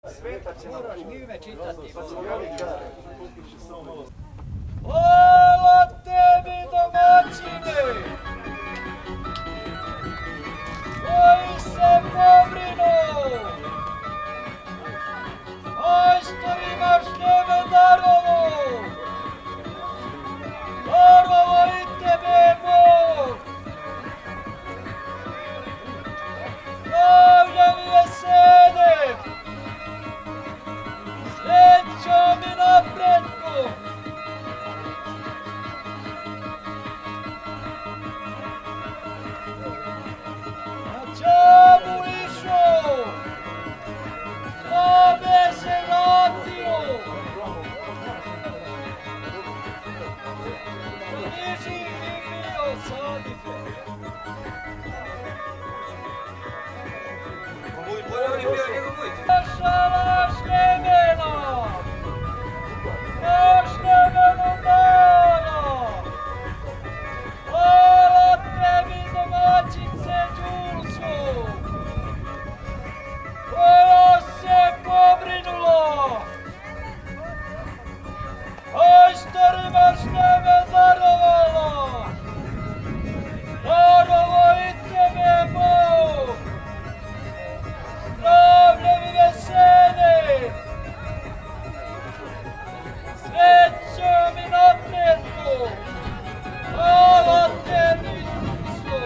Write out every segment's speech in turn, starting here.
Sveta će moraš ime čitati. Hvala tebi, domaćine, koji se pobrinu, majstorima števe darovo, darovo i tebe Bog, zdravljam i veseljem, srećom i napretkom. Čemu išao? Kome se vratio? Bliži i bio Sadife. Naša laž nemena, naš nemenu dana. Hvala tebi, domaćice Đulsko, koja se pobrinula, majstorima števe darovala, darovo i tebe Bog, zdravljem i veseljem, srećom i napretkom. Hvala tebi, Đulsko.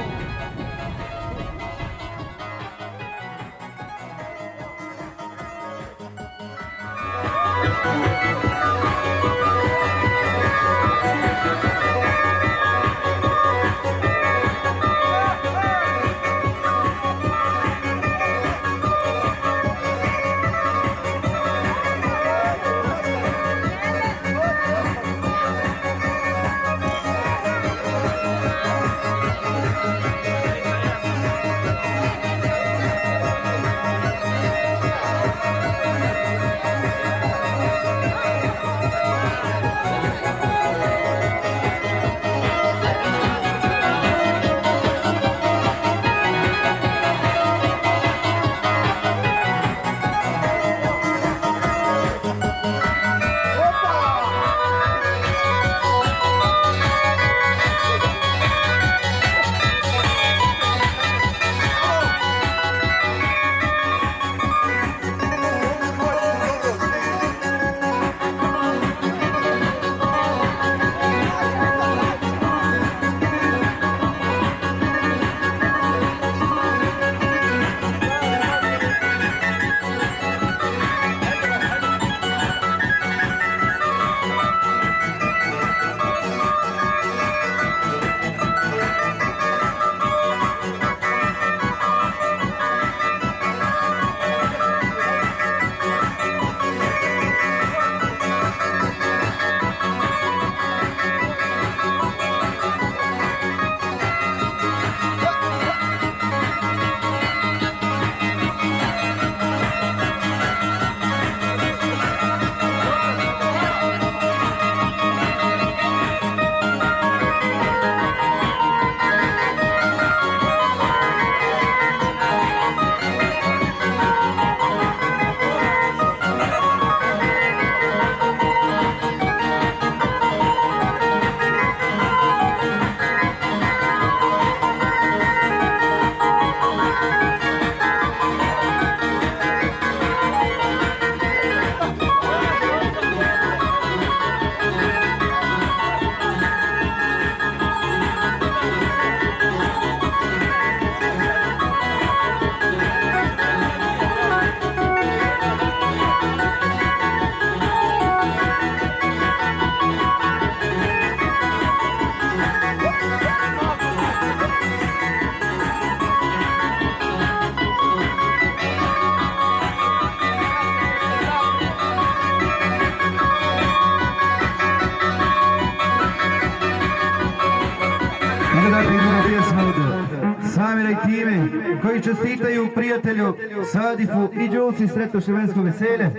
Samira i time koji čestitaju prijatelju Sadifu i Đulci sretno ševensko veselje.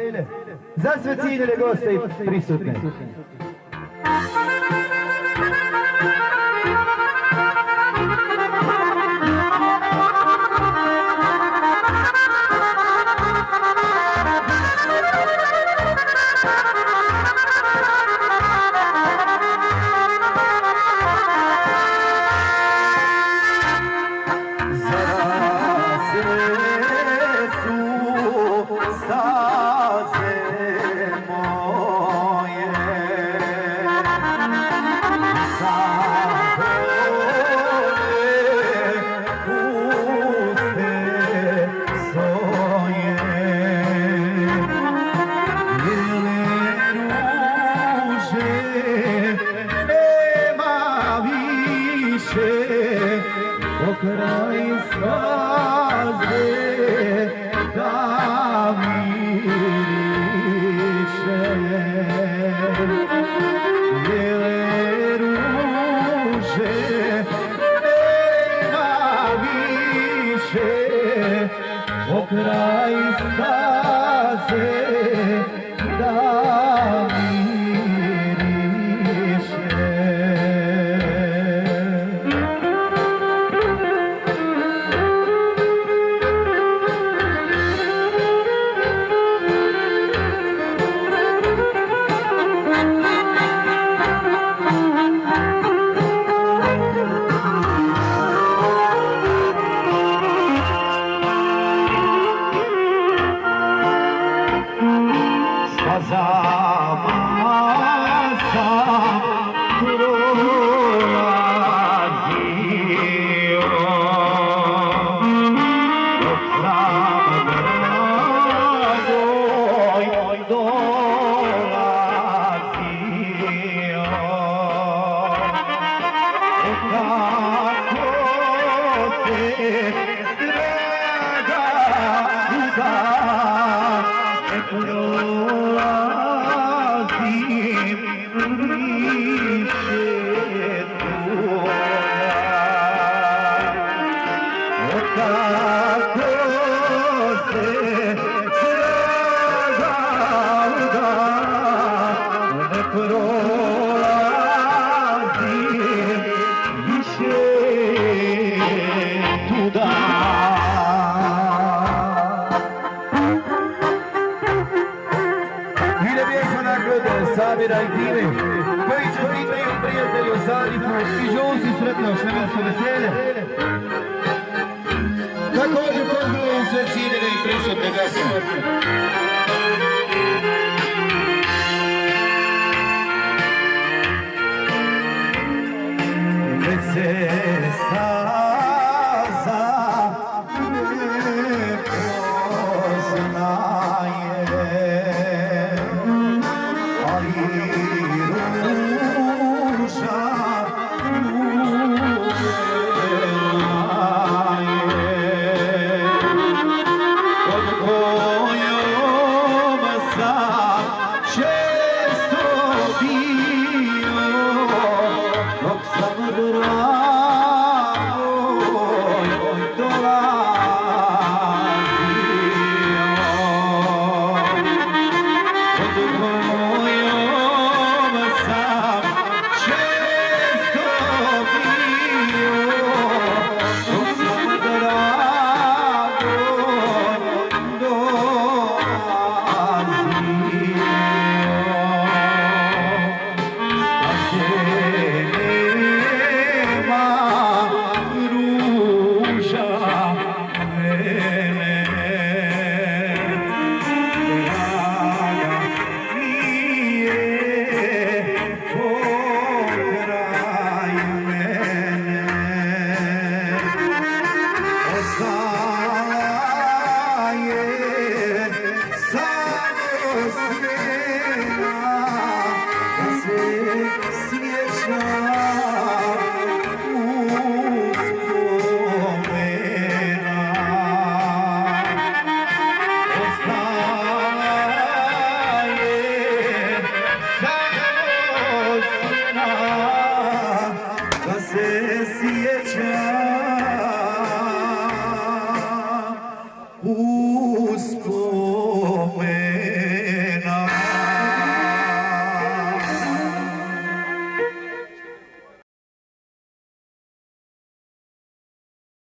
Za sve ciljene goste i prisutne. pokraj staze da miriše. Sabira i time koji čestitaju prijatelju Sadifu i Đusi sretno šlemensko veselje. Također pozdravljam sve ciljene i prisutne goste. Već se staza ne poznaje, se sjeća